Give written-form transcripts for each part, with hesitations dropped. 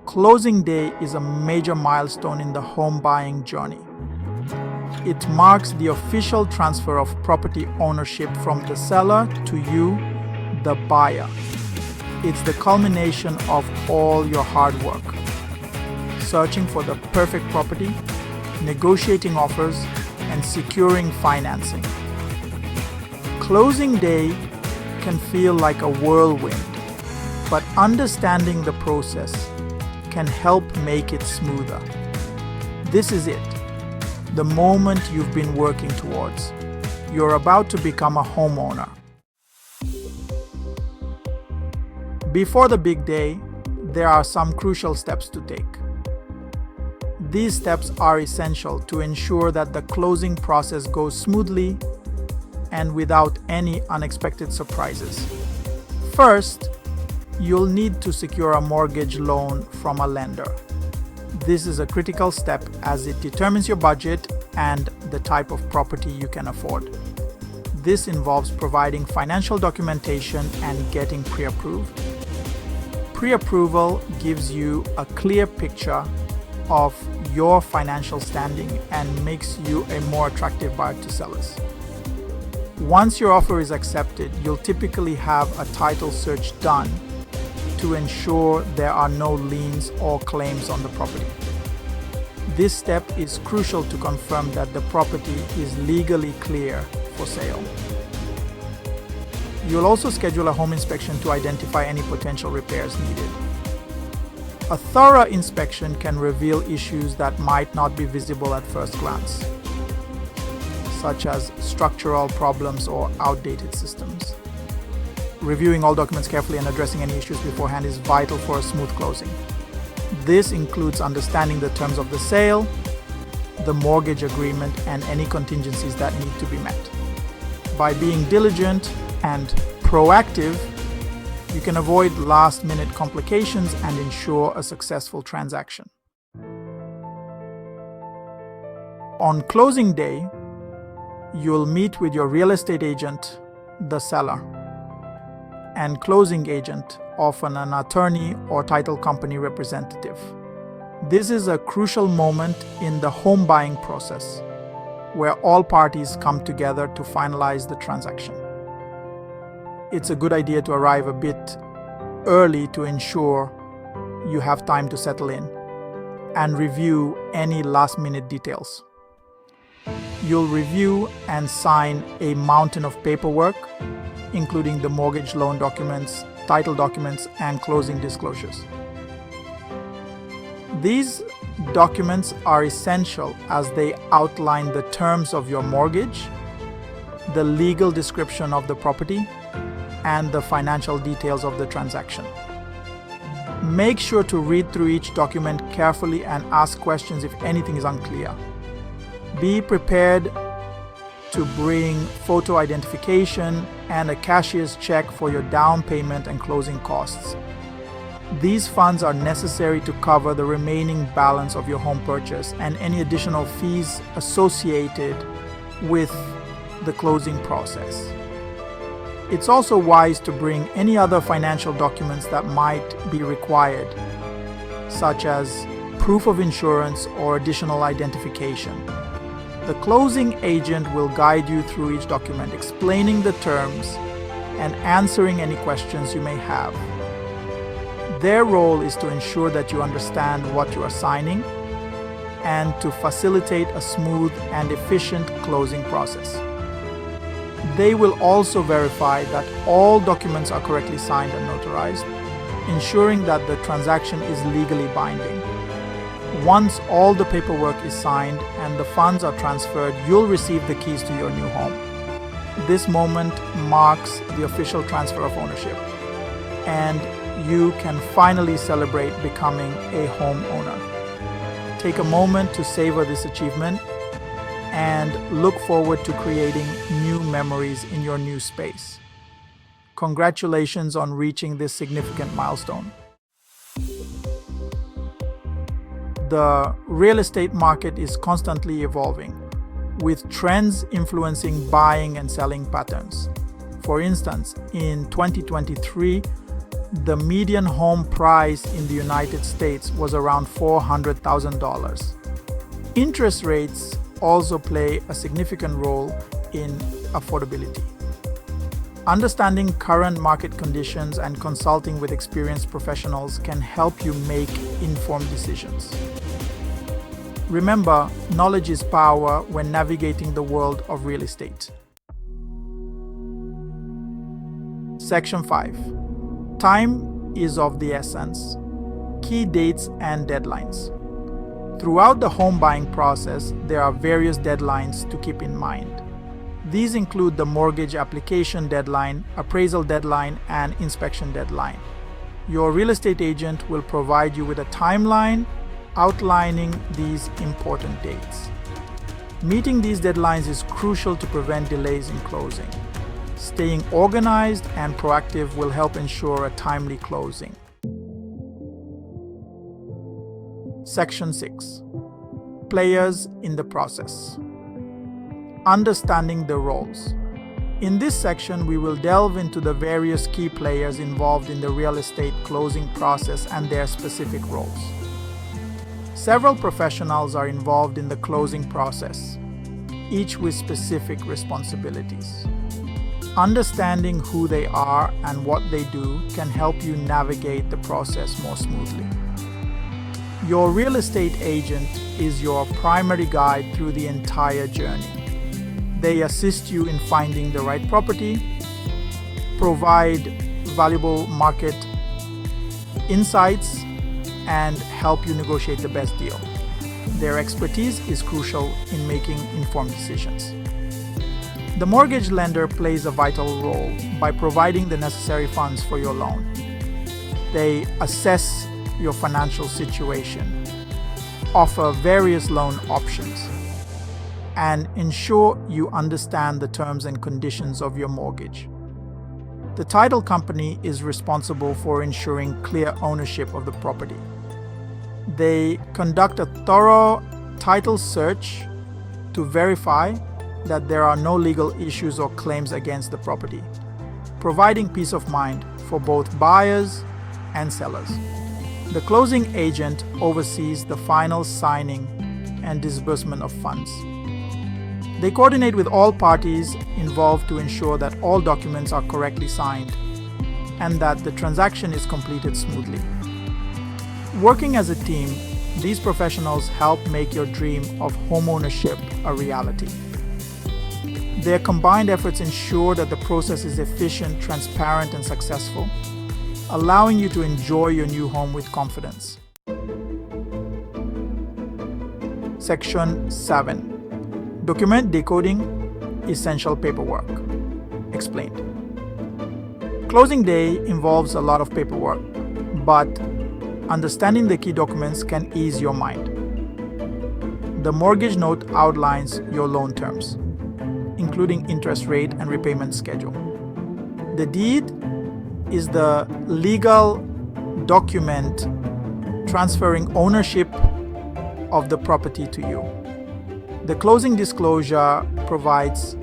Closing day is a major milestone in the home buying journey. It marks the official transfer of property ownership from the seller to you, the buyer. It's the culmination of all your hard work. Searching for the perfect property, negotiating offers, and securing financing. Closing day can feel like a whirlwind, but understanding the process can help make it smoother. This is it, the moment you've been working towards. You're about to become a homeowner. Before the big day, there are some crucial steps to take. These steps are essential to ensure that the closing process goes smoothly and without any unexpected surprises. First, you'll need to secure a mortgage loan from a lender. This is a critical step as it determines your budget and the type of property you can afford. This involves providing financial documentation and getting pre-approved. Pre-approval gives you a clear picture of your financial standing and makes you a more attractive buyer to sellers. Once your offer is accepted, you'll typically have a title search done to ensure there are no liens or claims on the property. This step is crucial to confirm that the property is legally clear for sale. You'll also schedule a home inspection to identify any potential repairs needed. A thorough inspection can reveal issues that might not be visible at first glance, such as structural problems or outdated systems. Reviewing all documents carefully and addressing any issues beforehand is vital for a smooth closing. This includes understanding the terms of the sale, the mortgage agreement, and any contingencies that need to be met. By being diligent and proactive, you can avoid last-minute complications and ensure a successful transaction. On closing day, you'll meet with your real estate agent, the seller, and closing agent, often an attorney or title company representative. This is a crucial moment in the home buying process, where all parties come together to finalize the transaction. It's a good idea to arrive a bit early to ensure you have time to settle in and review any last-minute details. You'll review and sign a mountain of paperwork, including the mortgage loan documents, title documents, and closing disclosures. These documents are essential as they outline the terms of your mortgage, the legal description of the property, and the financial details of the transaction. Make sure to read through each document carefully and ask questions if anything is unclear. Be prepared to bring photo identification and a cashier's check for your down payment and closing costs. These funds are necessary to cover the remaining balance of your home purchase and any additional fees associated with the closing process. It's also wise to bring any other financial documents that might be required, such as proof of insurance or additional identification. The closing agent will guide you through each document, explaining the terms and answering any questions you may have. Their role is to ensure that you understand what you are signing and to facilitate a smooth and efficient closing process. They will also verify that all documents are correctly signed and notarized, ensuring that the transaction is legally binding. Once all the paperwork is signed and the funds are transferred, you'll receive the keys to your new home. This moment marks the official transfer of ownership, and you can finally celebrate becoming a homeowner. Take a moment to savor this achievement and look forward to creating new memories in your new space. Congratulations on reaching this significant milestone. The real estate market is constantly evolving, with trends influencing buying and selling patterns. For instance, in 2023, the median home price in the United States was around $400,000. Interest rates also play a significant role in affordability. Understanding current market conditions and consulting with experienced professionals can help you make informed decisions. Remember, knowledge is power when navigating the world of real estate. Section 5. Time is of the essence. Key dates and deadlines. Throughout the home buying process, there are various deadlines to keep in mind. These include the mortgage application deadline, appraisal deadline, and inspection deadline. Your real estate agent will provide you with a timeline outlining these important dates. Meeting these deadlines is crucial to prevent delays in closing. Staying organized and proactive will help ensure a timely closing. Section 6. Players in the process. Understanding the roles. In this section, we will delve into the various key players involved in the real estate closing process and their specific roles. Several professionals are involved in the closing process, each with specific responsibilities. Understanding who they are and what they do can help you navigate the process more smoothly. Your real estate agent is your primary guide through the entire journey. They assist you in finding the right property, provide valuable market insights, and help you negotiate the best deal. Their expertise is crucial in making informed decisions. The mortgage lender plays a vital role by providing the necessary funds for your loan. They assess your financial situation, offer various loan options, and ensure you understand the terms and conditions of your mortgage. The title company is responsible for ensuring clear ownership of the property. They conduct a thorough title search to verify that there are no legal issues or claims against the property, providing peace of mind for both buyers and sellers. The closing agent oversees the final signing and disbursement of funds. They coordinate with all parties involved to ensure that all documents are correctly signed and that the transaction is completed smoothly. Working as a team, these professionals help make your dream of homeownership a reality. Their combined efforts ensure that the process is efficient, transparent, and successful, allowing you to enjoy your new home with confidence. Section 7. Document decoding, essential paperwork. Explained. Closing day involves a lot of paperwork, but understanding the key documents can ease your mind. The mortgage note outlines your loan terms, including interest rate and repayment schedule. The deed is the legal document transferring ownership of the property to you. The closing disclosure provides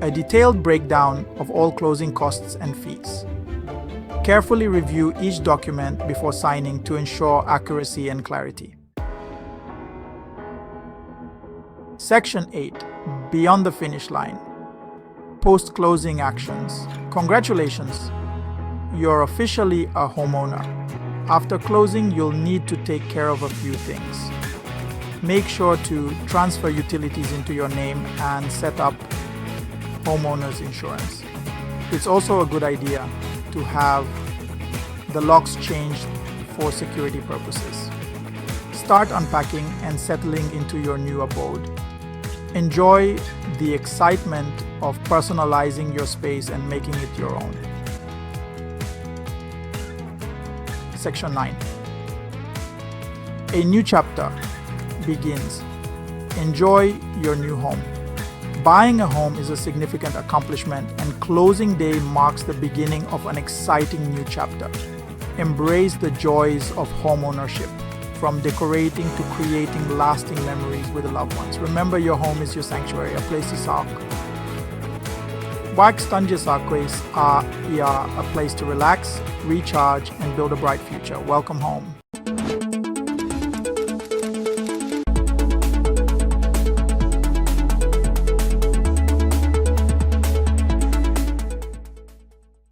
a detailed breakdown of all closing costs and fees. Carefully review each document before signing to ensure accuracy and clarity. Section 8. Beyond the finish line. Post-closing actions. Congratulations! You're officially a homeowner. After closing, you'll need to take care of a few things. Make sure to transfer utilities into your name and set up homeowner's insurance. It's also a good idea to have the locks changed for security purposes. Start unpacking and settling into your new abode. Enjoy the excitement of personalizing your space and making it your own. Section 9. A new chapter begins. Enjoy your new home. Buying a home is a significant accomplishment, and closing day marks the beginning of an exciting new chapter. Embrace the joys of homeownership, from decorating to creating lasting memories with loved ones. Remember, your home is your sanctuary, a place to sulk. Wax Tangier Aquis are a place to relax, recharge, and build a bright future. Welcome home.